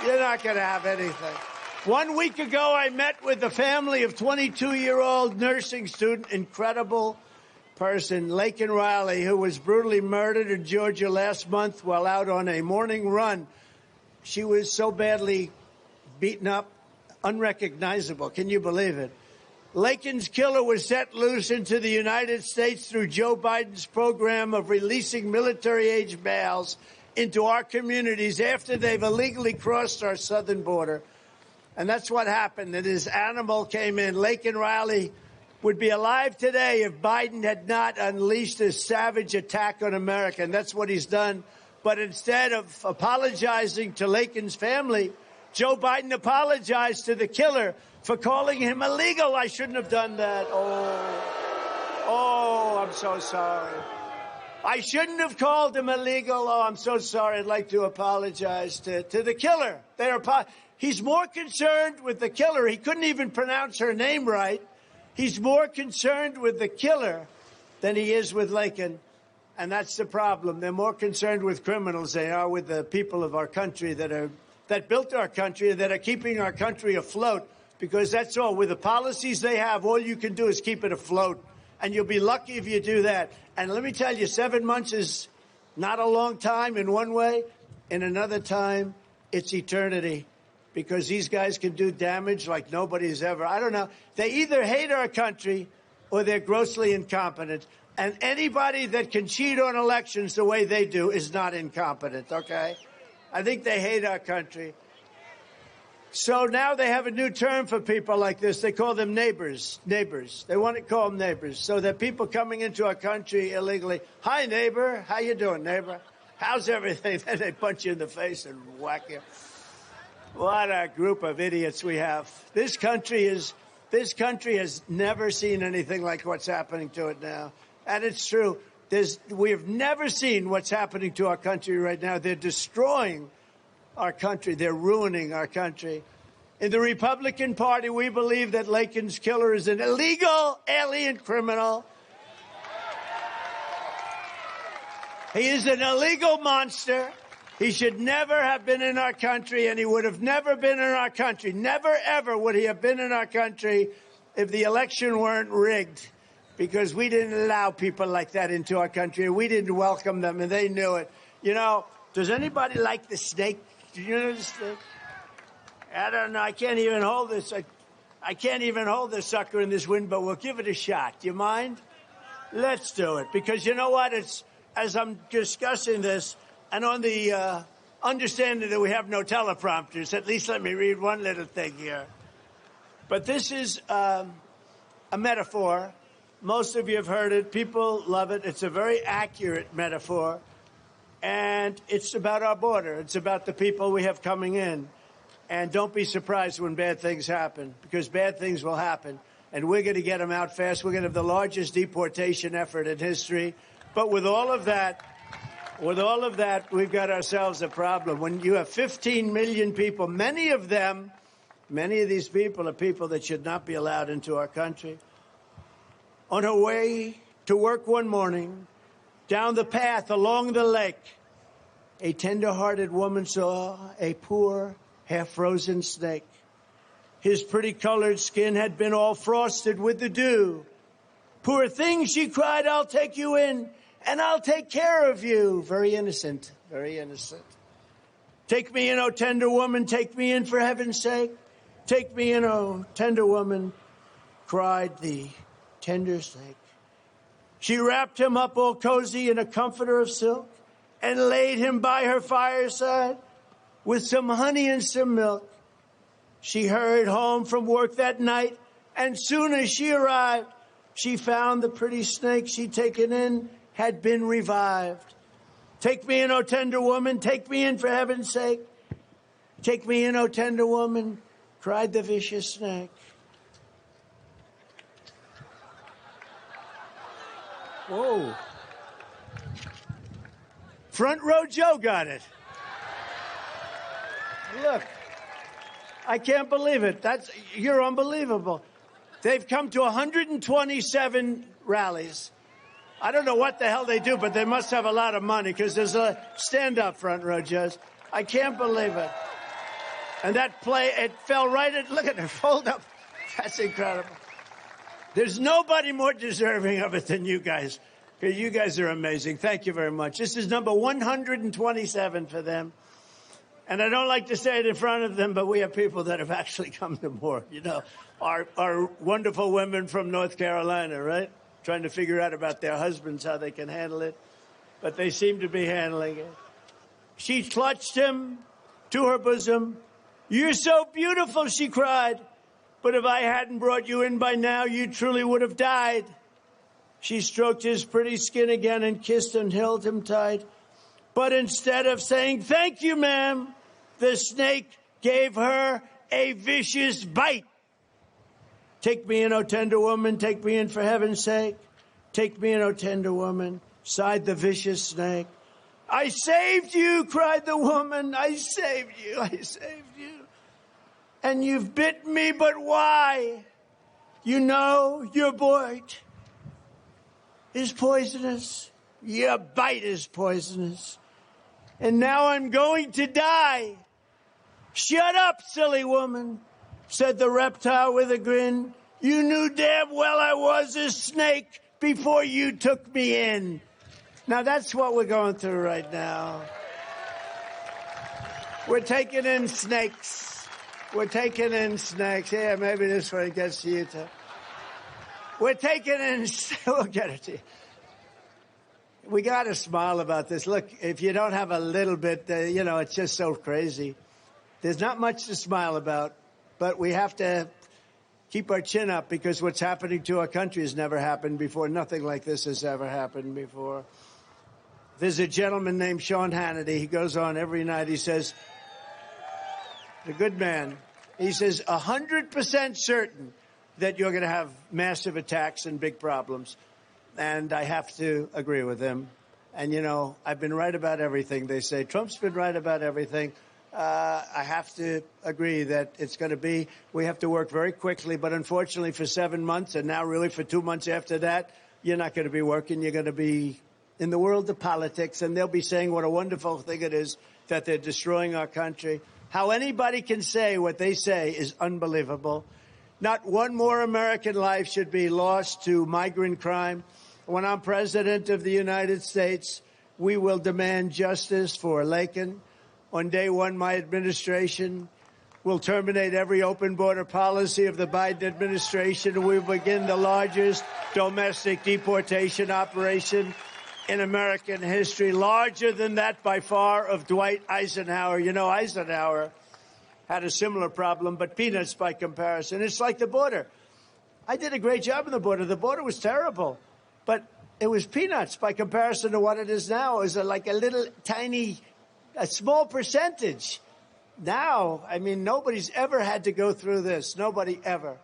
You're not going to have anything. 1 week ago, I met with the family of 22-year-old nursing student, incredible person, Laken Riley, who was brutally murdered in Georgia last month while out on a morning run. She was so badly beaten up, unrecognizable. Can you believe it? Laken's killer was set loose into the United States through Joe Biden's program of releasing military-age males into our communities after they've illegally crossed our southern border. And that's what happened. That his animal came in. Laken Riley would be alive today if Biden had not unleashed a savage attack on America. And that's what he's done. But instead of apologizing to Laken's family, Joe Biden apologized to the killer for calling him illegal. I shouldn't have done that. Oh, I'm so sorry. I shouldn't have called him illegal. Oh, I'm so sorry. I'd like to apologize to the killer. He's more concerned with the killer. He couldn't even pronounce her name right. He's more concerned with the killer than he is with Laken. And that's the problem. They're more concerned with criminals than they are with the people of our country that built our country, that are keeping our country afloat. Because that's all. With the policies they have, all you can do is keep it afloat. And you'll be lucky if you do that. And let me tell you, 7 months is not a long time in one way. In another time, it's eternity. Because these guys can do damage like nobody's ever. I don't know. They either hate our country or they're grossly incompetent. And anybody that can cheat on elections the way they do is not incompetent, okay? I think they hate our country. So now they have a new term for people like this. They call them neighbors. Neighbors. They want to call them neighbors. So that people coming into our country illegally, hi, neighbor. How you doing, neighbor? How's everything? Then they punch you in the face and whack you. What a group of idiots we have. This country has never seen anything like what's happening to it now. And it's true. We have never seen what's happening to our country right now. They're destroying our country. They're ruining our country. In the Republican Party, we believe that Laken's killer is an illegal alien criminal. He is an illegal monster. He should never have been in our country, and he would have never been in our country. Never, ever would he have been in our country if the election weren't rigged, because we didn't allow people like that into our country. We didn't welcome them, and they knew it. You know, does anybody like the snake? Do you know the snake? I don't know. I can't even hold this. I can't even hold this sucker in this wind, but we'll give it a shot. Do you mind? Let's do it. Because you know what? It's, as I'm discussing this, and on the understanding that we have no teleprompters, at least let me read one little thing here. But this is a metaphor. Most of you have heard it. People love it. It's a very accurate metaphor. And it's about our border. It's about the people we have coming in. And don't be surprised when bad things happen, because bad things will happen. And we're going to get them out fast. We're going to have the largest deportation effort in history. But with all of that, we've got ourselves a problem. When you have 15 million people, many of these people are people that should not be allowed into our country. On her way to work one morning, down the path along the lake, a tender-hearted woman saw a poor, half-frozen snake. His pretty-colored skin had been all frosted with the dew. Poor thing, she cried, I'll take you in, and I'll take care of you. Very innocent, very innocent. Take me in, oh tender woman, take me in for heaven's sake. Take me in, oh tender woman, cried the tender snake. She wrapped him up all cozy in a comforter of silk and laid him by her fireside with some honey and some milk. She hurried home from work that night, and soon as she arrived, she found the pretty snake she'd taken in had been revived. Take me in, oh tender woman, take me in for heaven's sake. Take me in, oh tender woman, cried the vicious snake. Whoa. Front row Joe got it. Look, I can't believe it. You're unbelievable. They've come to 127 rallies. I don't know what the hell they do, but they must have a lot of money, because there's a stand-up front row, Joe. I can't believe it. And that play, it fell right at, look at it, fold up. That's incredible. There's nobody more deserving of it than you guys. You guys are amazing. Thank you very much. This is number 127 for them. And I don't like to say it in front of them, but we have people that have actually come to more. You know, our wonderful women from North Carolina, right? Trying to figure out about their husbands, how they can handle it. But they seem to be handling it. She clutched him to her bosom. "You're so beautiful," she cried. "But if I hadn't brought you in by now, you truly would have died." She stroked his pretty skin again and kissed and held him tight. But instead of saying, "Thank you, ma'am," the snake gave her a vicious bite. "Take me in, O tender woman, take me in for heaven's sake. Take me in, O tender woman," sighed the vicious snake. "I saved you," cried the woman. "I saved you, I saved you. And you've bit me, but why? You know your bite is poisonous. Your bite is poisonous. And now I'm going to die." "Shut up, silly woman," said the reptile with a grin. "You knew damn well I was a snake before you took me in." Now that's what we're going through right now. We're taking in snakes. We're taking in snakes. Yeah, maybe this one gets to you too. We're taking in, we'll get it to you. We got to smile about this. Look, if you don't have a little bit, you know, it's just so crazy. There's not much to smile about, but we have to keep our chin up because what's happening to our country has never happened before. Nothing like this has ever happened before. There's a gentleman named Sean Hannity. He goes on every night. He says, the good man, he says, 100% certain that you're going to have massive attacks and big problems. And I have to agree with him. And, you know, I've been right about everything. They say Trump's been right about everything. I have to agree that it's going to be, we have to work very quickly. But unfortunately, for 7 months and now really for 2 months after that, you're not going to be working. You're going to be in the world of politics. And they'll be saying what a wonderful thing it is that they're destroying our country. How anybody can say what they say is unbelievable. Not one more American life should be lost to migrant crime. When I'm president of the United States, we will demand justice for Laken. On day one, my administration will terminate every open border policy of the Biden administration. We will begin the largest domestic deportation operation in American history, larger than that by far of Dwight Eisenhower. You know, Eisenhower had a similar problem, but peanuts by comparison. It's like the border. I did a great job on the border. The border was terrible, but it was peanuts by comparison to what it is now. It was like a little tiny, a small percentage. Now, I mean, nobody's ever had to go through this. Nobody ever.